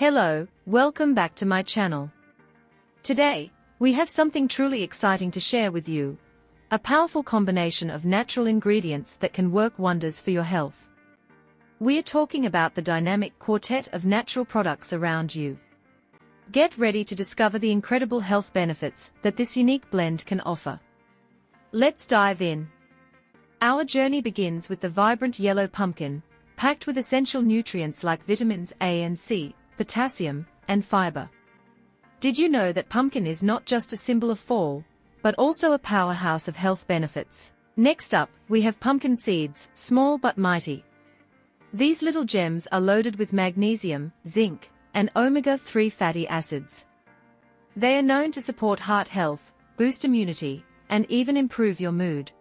Hello, welcome back to my channel. Today, we have something truly exciting to share with you. A powerful combination of natural ingredients that can work wonders for your health. We are talking about the dynamic quartet of natural products around you. Get ready to discover the incredible health benefits that this unique blend can offer. Let's dive in. Our journey begins with the vibrant yellow pumpkin, packed with essential nutrients like vitamins A and C, potassium, and fiber. Did you know that pumpkin is not just a symbol of fall, but also a powerhouse of health benefits? Next up, we have pumpkin seeds, small but mighty. These little gems are loaded with magnesium, zinc, and omega-3 fatty acids. They are known to support heart health, boost immunity, and even improve your mood.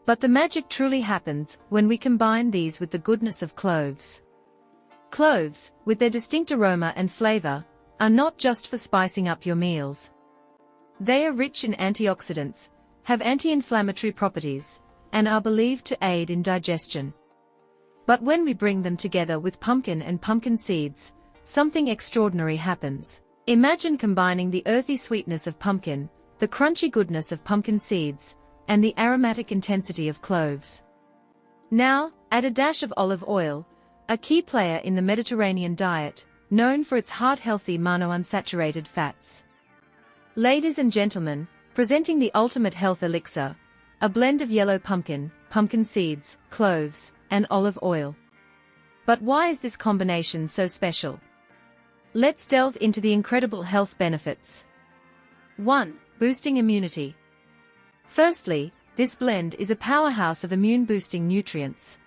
But the magic truly happens when we combine these with the goodness of cloves. Cloves, with their distinct aroma and flavor, are not just for spicing up your meals. They are rich in antioxidants, have anti-inflammatory properties, and are believed to aid in digestion. But when we bring them together with pumpkin and pumpkin seeds, something extraordinary happens. Imagine combining the earthy sweetness of pumpkin, the crunchy goodness of pumpkin seeds, and the aromatic intensity of cloves. Now, add a dash of olive oil, a key player in the Mediterranean diet, known for its heart-healthy monounsaturated fats. Ladies and gentlemen, presenting the ultimate health elixir, a blend of yellow pumpkin, pumpkin seeds, cloves, and olive oil. But why is this combination so special? Let's delve into the incredible health benefits. 1. Boosting immunity. Firstly, this blend is a powerhouse of immune-boosting nutrients.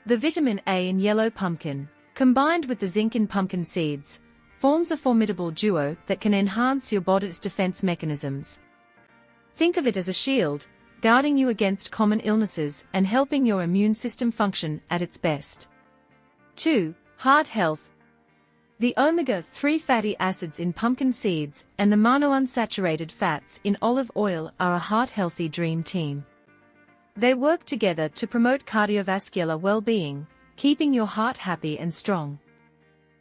The vitamin A in yellow pumpkin, combined with the zinc in pumpkin seeds, forms a formidable duo that can enhance your body's defense mechanisms. Think of it as a shield, guarding you against common illnesses and helping your immune system function at its best. 2. Heart health. The omega-3 fatty acids in pumpkin seeds and the monounsaturated fats in olive oil are a heart-healthy dream team. They work together to promote cardiovascular well-being, keeping your heart happy and strong.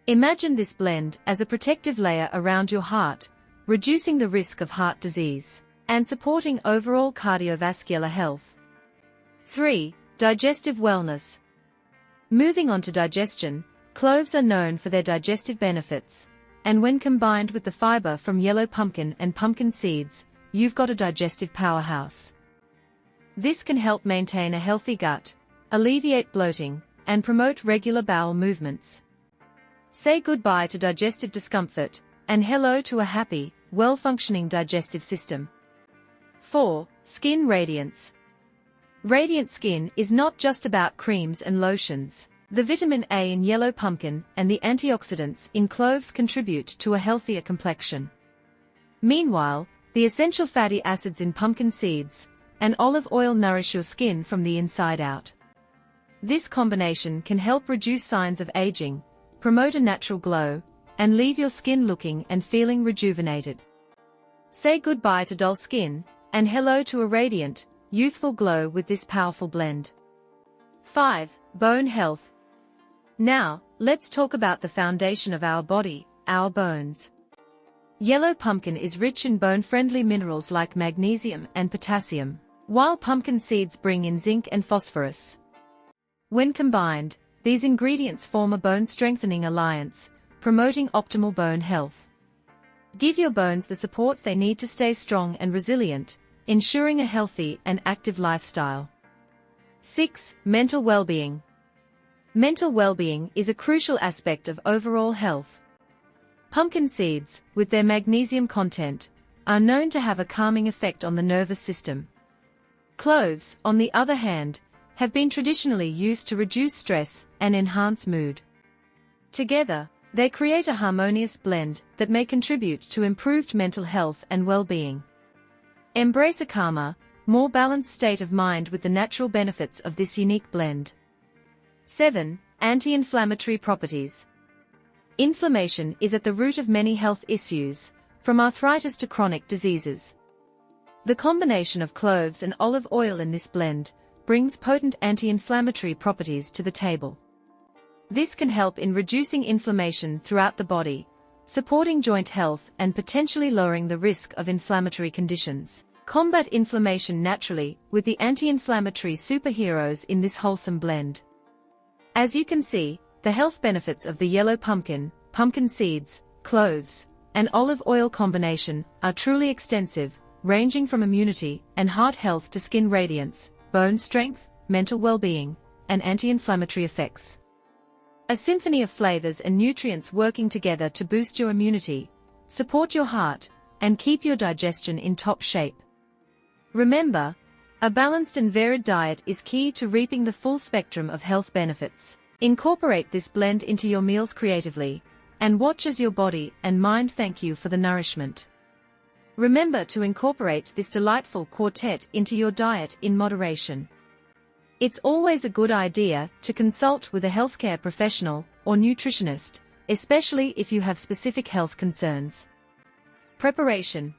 Imagine this blend as a protective layer around your heart, reducing the risk of heart disease and supporting overall cardiovascular health. 3. Digestive wellness. Moving on to digestion, cloves are known for their digestive benefits, and when combined with the fiber from yellow pumpkin and pumpkin seeds, you've got a digestive powerhouse. This can help maintain a healthy gut, alleviate bloating, and promote regular bowel movements. Say goodbye to digestive discomfort, and hello to a happy, well-functioning digestive system. 4. Skin radiance. Radiant skin is not just about creams and lotions. The vitamin A in yellow pumpkin and the antioxidants in cloves contribute to a healthier complexion. Meanwhile, the essential fatty acids in pumpkin seeds and olive oil nourish your skin from the inside out. This combination can help reduce signs of aging, promote a natural glow, and leave your skin looking and feeling rejuvenated. Say goodbye to dull skin, and hello to a radiant, youthful glow with this powerful blend. 5. Bone health. Now, let's talk about the foundation of our body, our bones. Yellow pumpkin is rich in bone-friendly minerals like magnesium and potassium, while pumpkin seeds bring in zinc and phosphorus. When combined, these ingredients form a bone-strengthening alliance, promoting optimal bone health. Give your bones the support they need to stay strong and resilient, ensuring a healthy and active lifestyle. 6. Mental well-being. Mental well-being is a crucial aspect of overall health. Pumpkin seeds, with their magnesium content, are known to have a calming effect on the nervous system. Cloves, on the other hand, have been traditionally used to reduce stress and enhance mood. Together, they create a harmonious blend that may contribute to improved mental health and well-being. Embrace a calmer, more balanced state of mind with the natural benefits of this unique blend. 7. Anti-inflammatory properties. Inflammation is at the root of many health issues, from arthritis to chronic diseases. The combination of cloves and olive oil in this blend brings potent anti-inflammatory properties to the table. This can help in reducing inflammation throughout the body, supporting joint health and potentially lowering the risk of inflammatory conditions. Combat inflammation naturally with the anti-inflammatory superheroes in this wholesome blend. As you can see, the health benefits of the yellow pumpkin, pumpkin seeds, cloves, and olive oil combination are truly extensive, ranging from immunity and heart health to skin radiance, bone strength, mental well-being, and anti-inflammatory effects. A symphony of flavors and nutrients working together to boost your immunity, support your heart, and keep your digestion in top shape. Remember, a balanced and varied diet is key to reaping the full spectrum of health benefits. Incorporate this blend into your meals creatively, and watch as your body and mind thank you for the nourishment. Remember to incorporate this delightful quartet into your diet in moderation. It's always a good idea to consult with a healthcare professional or nutritionist, especially if you have specific health concerns. Preparation.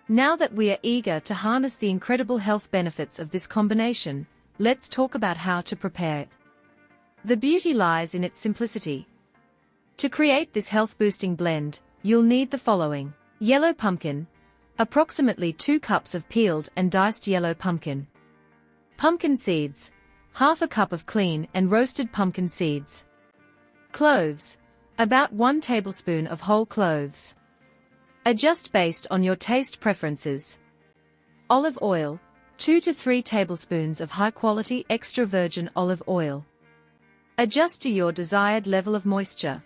Now that we are eager to harness the incredible health benefits of this combination, let's talk about how to prepare it. The beauty lies in its simplicity. To create this health-boosting blend, you'll need the following. Yellow pumpkin, approximately 2 cups of peeled and diced yellow pumpkin. Pumpkin seeds, half a cup of clean and roasted pumpkin seeds. Cloves, about 1 tablespoon of whole cloves. Adjust based on your taste preferences. Olive oil, 2 to 3 tablespoons of high-quality extra virgin olive oil. Adjust to your desired level of moisture.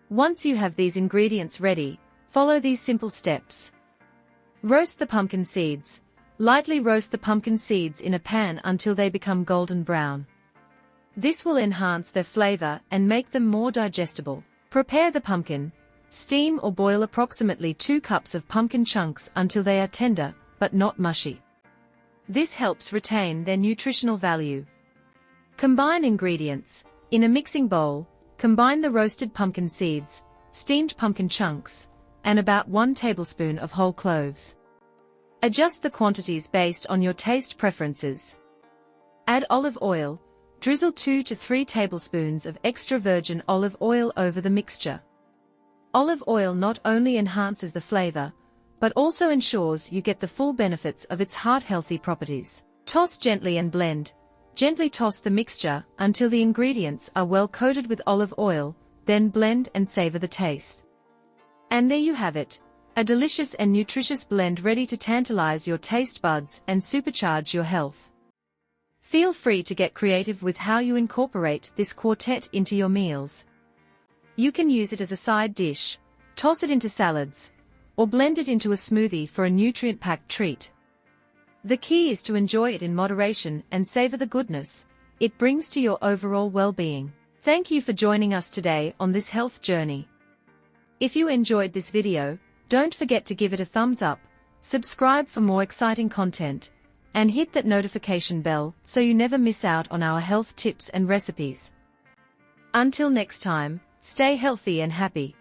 Once you have these ingredients ready, follow these simple steps. Roast the pumpkin seeds. Lightly roast the pumpkin seeds in a pan until they become golden brown. This will enhance their flavor and make them more digestible. Prepare the pumpkin. Steam or boil approximately 2 cups of pumpkin chunks until they are tender, but not mushy. This helps retain their nutritional value. Combine ingredients. In a mixing bowl, combine the roasted pumpkin seeds, steamed pumpkin chunks, and about 1 tablespoon of whole cloves. Adjust the quantities based on your taste preferences. Add olive oil. Drizzle 2 to 3 tablespoons of extra virgin olive oil over the mixture. Olive oil not only enhances the flavor, but also ensures you get the full benefits of its heart-healthy properties. Toss gently and blend. Gently toss the mixture until the ingredients are well coated with olive oil, then blend and savor the taste. And there you have it, a delicious and nutritious blend ready to tantalize your taste buds and supercharge your health. Feel free to get creative with how you incorporate this quartet into your meals. You can use it as a side dish, toss it into salads, or blend it into a smoothie for a nutrient-packed treat. The key is to enjoy it in moderation and savor the goodness it brings to your overall well-being. Thank you for joining us today on this health journey. If you enjoyed this video, don't forget to give it a thumbs up, subscribe for more exciting content, and hit that notification bell so you never miss out on our health tips and recipes. Until next time, stay healthy and happy.